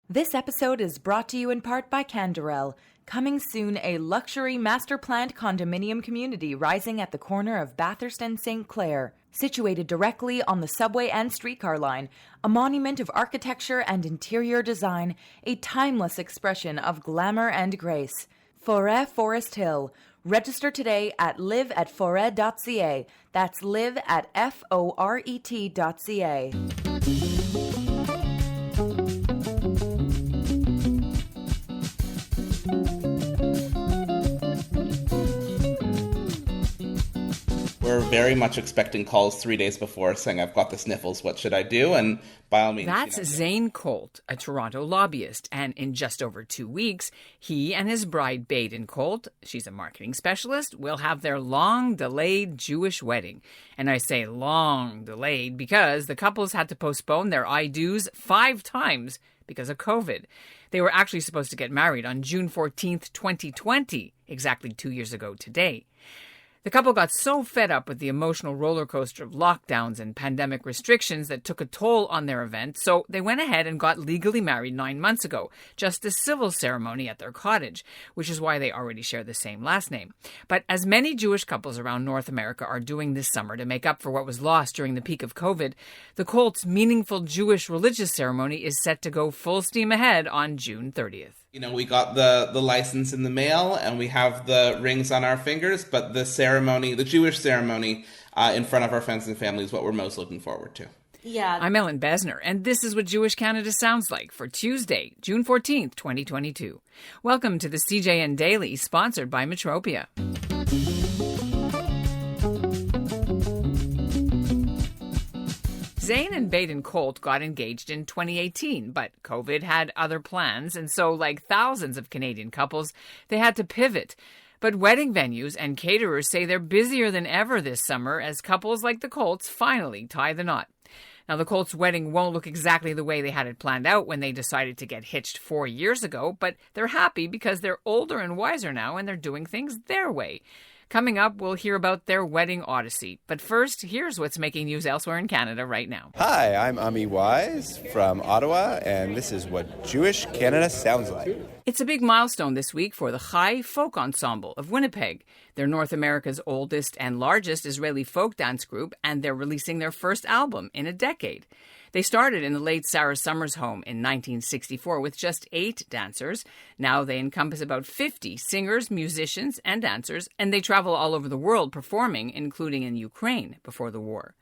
This episode is brought to you in part by Canderel. Coming soon, a luxury master-planned condominium community rising at the corner of Bathurst and St. Clair. Situated directly on the subway and streetcar line, a monument of architecture and interior design, a timeless expression of glamour and grace. Forêt Forest Hill. Register today at live@forêt.ca. That's live@FORET.ca. We're very much expecting calls 3 days before saying, I've got the sniffles, what should I do? And by all means... That's Zane Colt, a Toronto lobbyist. And in just over 2 weeks, he and his bride Baden Colt, she's a marketing specialist, will have their long-delayed Jewish wedding. And I say long-delayed because the couples had to postpone their I-dos 5 times because of COVID. They were actually supposed to get married on June 14th, 2020, exactly 2 years ago today. The couple got so fed up with the emotional roller coaster of lockdowns and pandemic restrictions that took a toll on their event, so they went ahead and got legally married 9 months ago, just a civil ceremony at their cottage, which is why they already share the same last name. But as many Jewish couples around North America are doing this summer to make up for what was lost during the peak of COVID, the Colts' meaningful Jewish religious ceremony is set to go full steam ahead on June 30th. You know, we got the license in the mail and we have the rings on our fingers, but the ceremony, the Jewish ceremony in front of our friends and family is what we're most looking forward to. Yeah. I'm Ellen Besner, and this is what Jewish Canada sounds like for Tuesday, June 14th, 2022. Welcome to the CJN Daily, sponsored by Metropia. Zane and Baden Colt got engaged in 2018, but COVID had other plans, and so, like thousands of Canadian couples, they had to pivot. But wedding venues and caterers say they're busier than ever this summer as couples like the Colts finally tie the knot. Now, the Colts' wedding won't look exactly the way they had it planned out when they decided to get hitched 4 years ago, but they're happy because they're older and wiser now and they're doing things their way. Coming up, we'll hear about their wedding odyssey. But first, here's what's making news elsewhere in Canada right now. Hi, I'm Ami Wise from Ottawa, and this is what Jewish Canada sounds like. It's a big milestone this week for the Chai Folk Ensemble of Winnipeg. They're North America's oldest and largest Israeli folk dance group, and they're releasing their first album in a decade. They started in the late Sarah Summers home in 1964 with just 8 dancers. Now they encompass about 50 singers, musicians, and dancers, and they travel all over the world performing, including in Ukraine before the war.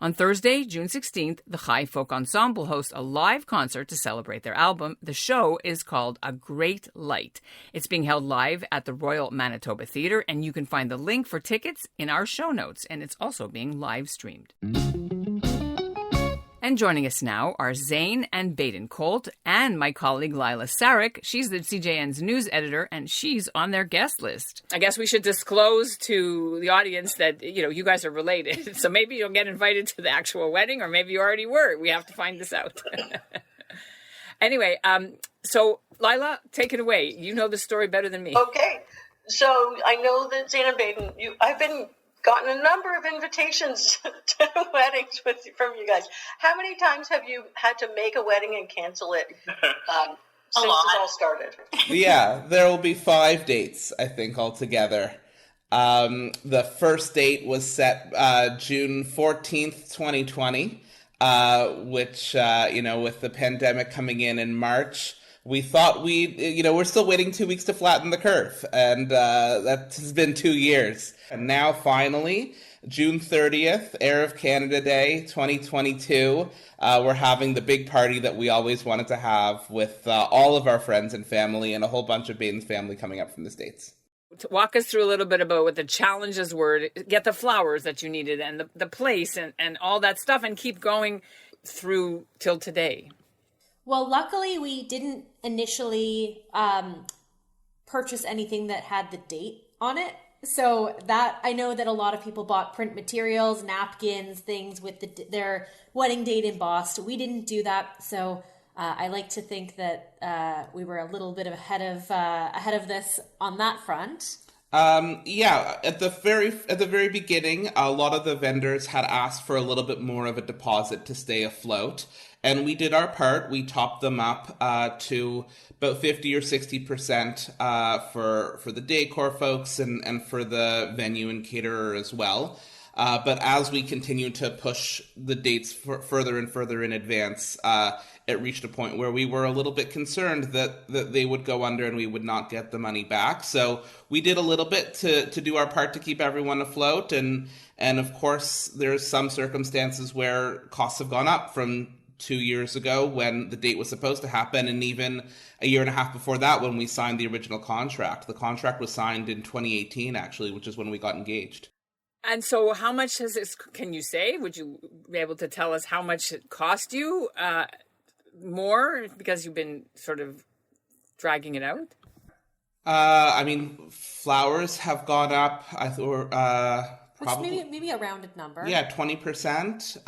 On Thursday, June 16th, the Chai Folk Ensemble hosts a live concert to celebrate their album. The show is called A Great Light. It's being held live at the Royal Manitoba Theatre, and you can find the link for tickets in our show notes, and it's also being live streamed. And joining us now are Zane and Baden Colt and my colleague Lila Sarick. She's the CJN's news editor, and she's on their guest list. I guess we should disclose to the audience that, you guys are related. So maybe you'll get invited to the actual wedding, or maybe you already were. We have to find this out. Anyway, so Lila, take it away. You know the story better than me. Okay. So I know that Zane and Baden, I've gotten a number of invitations to weddings from you guys. How many times have you had to make a wedding and cancel it since it all started? Yeah, there will be 5 dates, I think, altogether. The first date was set June 14th, 2020, which, with the pandemic coming in March, we thought we're still waiting 2 weeks to flatten the curve, and that has been 2 years. And now, finally, June 30th, Erev Canada Day 2022, we're having the big party that we always wanted to have with all of our friends and family and a whole bunch of Baden's family coming up from the States. Walk us through a little bit about what the challenges were to get the flowers that you needed and the place and all that stuff, and keep going through till today. Well, luckily, we didn't initially purchase anything that had the date on it. So that I know that a lot of people bought print materials, napkins, things with their wedding date embossed. We didn't do that. So I like to think that we were a little bit ahead of this on that front. At the very beginning, a lot of the vendors had asked for a little bit more of a deposit to stay afloat. And we did our part. We topped them up to about 50 or 60% for the decor folks and for the venue and caterer as well. But as we continued to push the dates further and further in advance, it reached a point where we were a little bit concerned that they would go under and we would not get the money back. So we did a little bit to do our part to keep everyone afloat. And of course, there's some circumstances where costs have gone up from 2 years ago when the date was supposed to happen, and even a year and a half before that when we signed the original contract. The contract was signed in 2018, actually, which is when we got engaged. And so how much has this, can you say, would you be able to tell us how much it cost you more because you've been sort of dragging it out? I mean, flowers have gone up, probably maybe a rounded number. Yeah, 20%.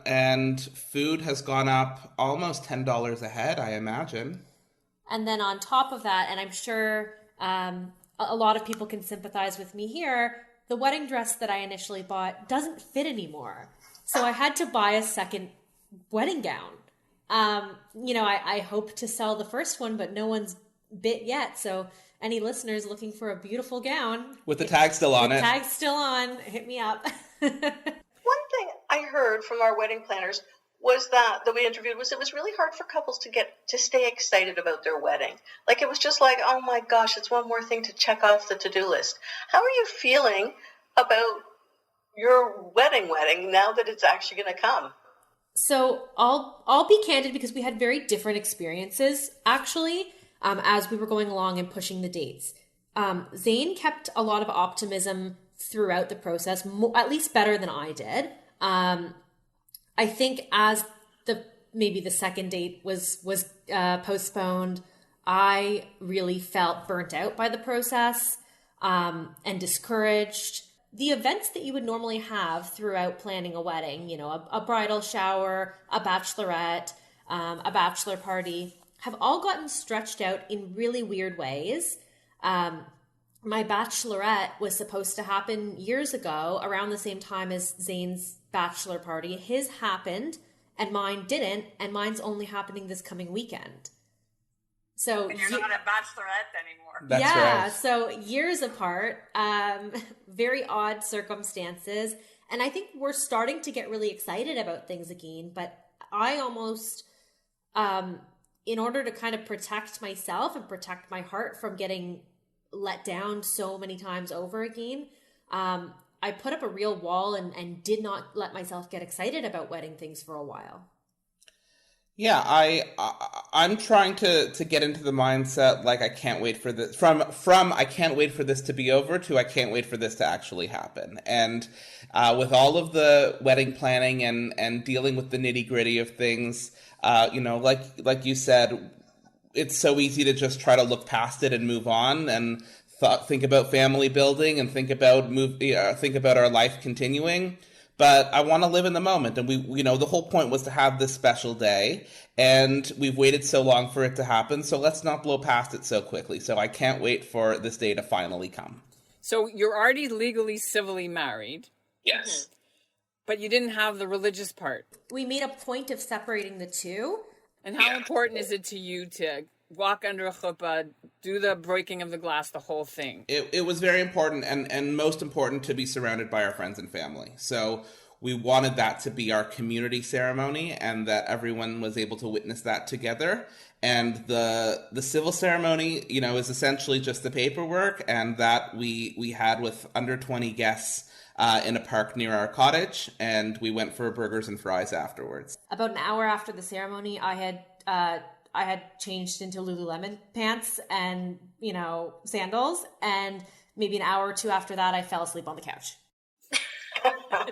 And food has gone up almost $10 a head, I imagine. And then on top of that, and I'm sure a lot of people can sympathize with me here, the wedding dress that I initially bought doesn't fit anymore. So I had to buy a second wedding gown. I hope to sell the first one, but no one's bit yet. So any listeners looking for a beautiful gown with the tag still on it, tag still on, hit me up. One thing I heard from our wedding planners was that we interviewed was it was really hard for couples to stay excited about their wedding. Like, it was just like, oh my gosh, it's one more thing to check off the to-do list. How are you feeling about your wedding now that it's actually going to come? So I'll be candid, because we had very different experiences actually as we were going along and pushing the dates. Zane kept a lot of optimism throughout the process, at least better than I did. I think as maybe the second date was postponed, I really felt burnt out by the process and discouraged. The events that you would normally have throughout planning a wedding, a bridal shower, a bachelorette, a bachelor party, have all gotten stretched out in really weird ways. My bachelorette was supposed to happen years ago, around the same time as Zane's bachelor party. His happened and mine didn't, and mine's only happening this coming weekend. So and you're not a bachelorette anymore. That's right. So years apart, very odd circumstances. And I think we're starting to get really excited about things again, but I almost, in order to kind of protect myself and protect my heart from getting let down so many times over again, I put up a real wall and did not let myself get excited about wedding things for a while. Yeah, I'm trying to get into the mindset, like, I can't wait for this, from I can't wait for this to be over to I can't wait for this to actually happen. And with all of the wedding planning and dealing with the nitty gritty of things, like you said, it's so easy to just try to look past it and move on and think about family building and think about our life continuing. But I want to live in the moment, and the whole point was to have this special day, and we've waited so long for it to happen, so let's not blow past it so quickly. So I can't wait for this day to finally come. So you're already legally, civilly married. Yes. But you didn't have the religious part. We made a point of separating the two. And how important is it to you to walk under a chuppah, do the breaking of the glass, the whole thing? It was very important, and most important, to be surrounded by our friends and family. So we wanted that to be our community ceremony, and that everyone was able to witness that together. And the civil ceremony, is essentially just the paperwork, and that we had with under 20 guests in a park near our cottage, and we went for burgers and fries afterwards. About an hour after the ceremony, I had changed into Lululemon pants and, sandals. And maybe an hour or two after that, I fell asleep on the couch.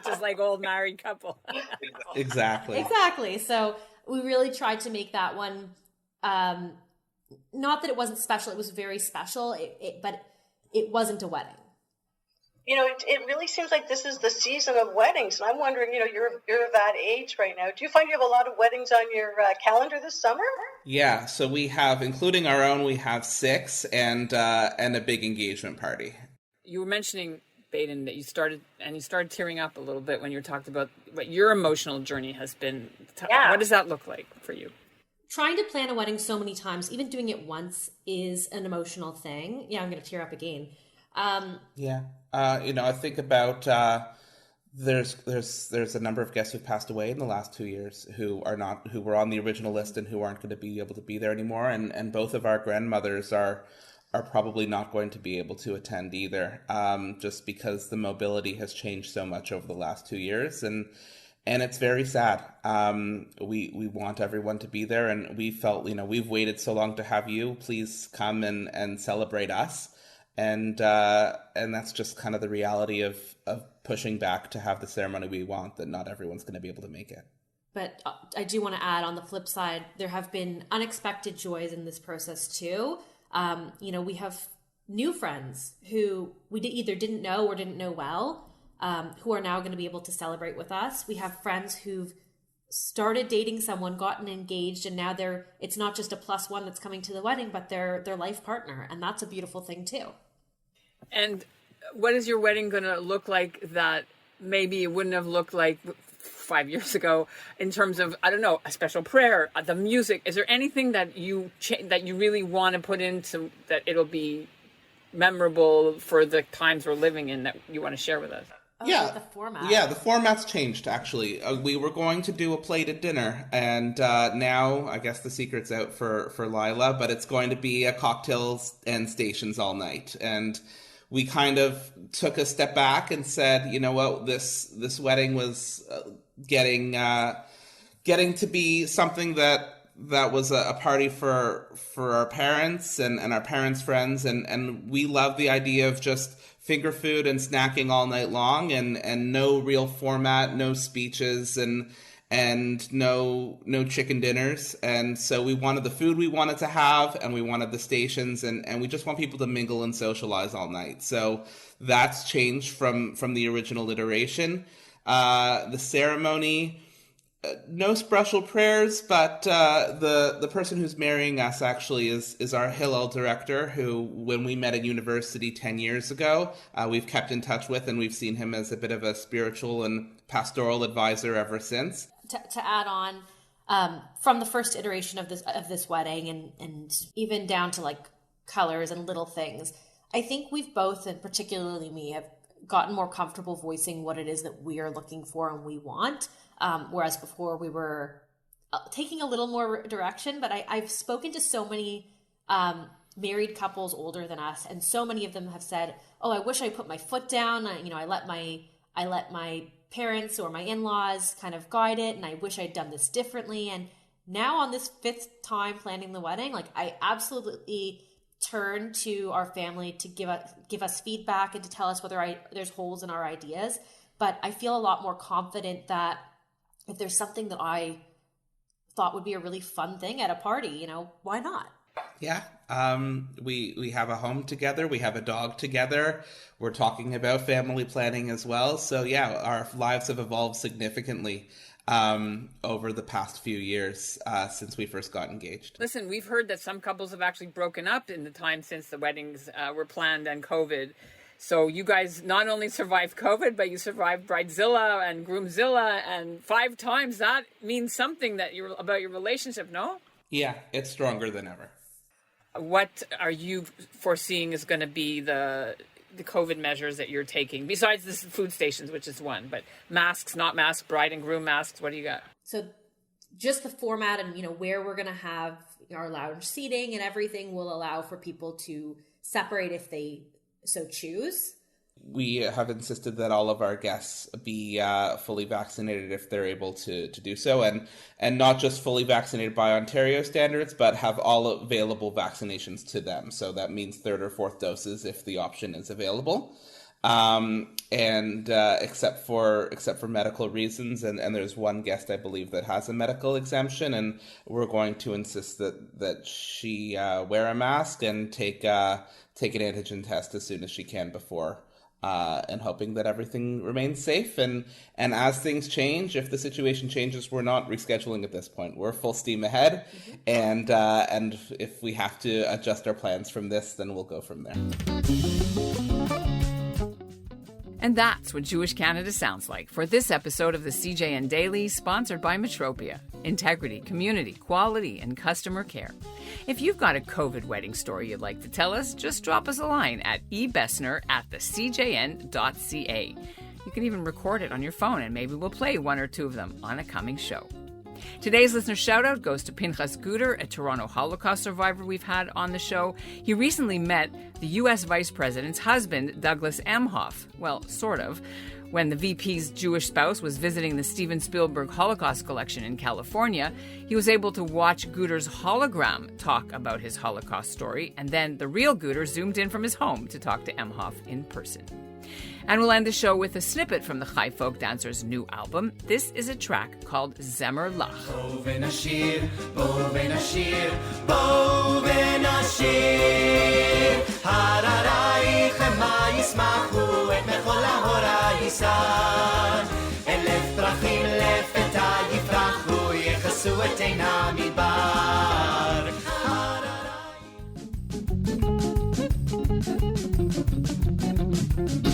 Just like old married couple. Exactly. So we really tried to make that one, not that it wasn't special. It was very special, but it wasn't a wedding. It really seems like this is the season of weddings. And I'm wondering, you're that age right now. Do you find you have a lot of weddings on your calendar this summer? Yeah, so we have, including our own, we have 6 and a big engagement party. You were mentioning Baden, that you started tearing up a little bit when you talked about what your emotional journey has been. Yeah. What does that look like for you? Trying to plan a wedding so many times, even doing it once, is an emotional thing. Yeah, I'm going to tear up again. I think about there's a number of guests who've passed away in the last 2 years who were on the original list and who aren't going to be able to be there anymore, and both of our grandmothers are probably not going to be able to attend either, just because the mobility has changed so much over the last 2 years, and it's very sad. We want everyone to be there, and we felt, we've waited so long to have you. Please come and celebrate us. And that's just kind of the reality of pushing back to have the ceremony we want, that not everyone's going to be able to make it. But I do want to add, on the flip side, there have been unexpected joys in this process too. We have new friends who we either didn't know or didn't know well, who are now going to be able to celebrate with us. We have friends who've started dating someone, gotten engaged, and now it's not just a plus one that's coming to the wedding, but their life partner. And that's a beautiful thing too. And what is your wedding going to look like that maybe it wouldn't have looked like 5 years ago, in terms of, I don't know, a special prayer, the music? Is there anything that you really want to put into that it'll be memorable for the times we're living in, that you want to share with us? The format. Yeah, the format's changed, actually. We were going to do a plated dinner, and now I guess the secret's out for Lila, but it's going to be a cocktails and stations all night. And we kind of took a step back and said, you know what, this wedding was getting to be something that was a party for our parents and our parents' friends, and we love the idea of just finger food and snacking all night long, and no real format, no speeches, and no chicken dinners. And so we wanted the food we wanted to have, and we wanted the stations, and we just want people to mingle and socialize all night. So that's changed from the original iteration. The ceremony, no special prayers, but the person who's marrying us actually is our Hillel director, who, when we met at university 10 years ago, we've kept in touch with, and we've seen him as a bit of a spiritual and pastoral advisor ever since. To add on, from the first iteration of this wedding, and even down to like colors and little things, I think we've both, and particularly me, have gotten more comfortable voicing what it is that we are looking for and we want. Whereas before we were taking a little more direction. But I've spoken to so many married couples older than us, and so many of them have said, "Oh, I wish I put my foot down. I let my parents or my in-laws kind of guide it, and I wish I'd done this differently." And now, on this 5th time planning the wedding, like, I absolutely turn to our family to give us feedback and to tell us whether there's holes in our ideas. But I feel a lot more confident that if there's something that I thought would be a really fun thing at a party, why not? Yeah. We have a home together. We have a dog together. We're talking about family planning as well. So yeah, our lives have evolved significantly over the past few years since we first got engaged. Listen, we've heard that some couples have actually broken up in the time since the weddings were planned and COVID. So you guys not only survived COVID, but you survived Bridezilla and Groomzilla, and 5 times. That means something about your relationship, no? Yeah, it's stronger than ever. What are you foreseeing is going to be the COVID measures that you're taking, besides the food stations, which is one, but masks, not masks, bride and groom masks, what do you got? So just the format and, where we're going to have our lounge seating and everything will allow for people to separate if they so choose. We have insisted that all of our guests be fully vaccinated if they're able to do so, and not just fully vaccinated by Ontario standards, but have all available vaccinations to them. So that means 3rd or 4th doses if the option is available, and except for medical reasons, and there's one guest, I believe, that has a medical exemption, and we're going to insist that she wear a mask and take an antigen test as soon as she can before. And hoping that everything remains safe. And as things change, if the situation changes, we're not rescheduling at this point. We're full steam ahead. Mm-hmm. And if we have to adjust our plans from this, then we'll go from there. And that's what Jewish Canada sounds like for this episode of the CJN Daily, sponsored by Metropia. Integrity, community, quality, and customer care. If you've got a COVID wedding story you'd like to tell us, just drop us a line at ebessner@thecjn.ca. You can even record it on your phone, and maybe we'll play one or two of them on a coming show. Today's listener shout-out goes to Pinchas Guder, a Toronto Holocaust survivor we've had on the show. He recently met the U.S. Vice President's husband, Douglas Emhoff. Well, sort of. When the VP's Jewish spouse was visiting the Steven Spielberg Holocaust Collection in California, he was able to watch Guder's hologram talk about his Holocaust story, and then the real Guder zoomed in from his home to talk to Emhoff in person. And we'll end the show with a snippet from the Chai Folk Dancers' new album. This is a track called Zemer Lach. Bo v'nashir, bo v'nashir, bo v'nashir. Hararaich ema yismachu et mechol ha'hora yisar. Elef prachim lefeta yifrachu yechasu et eina midbar. Hararaich.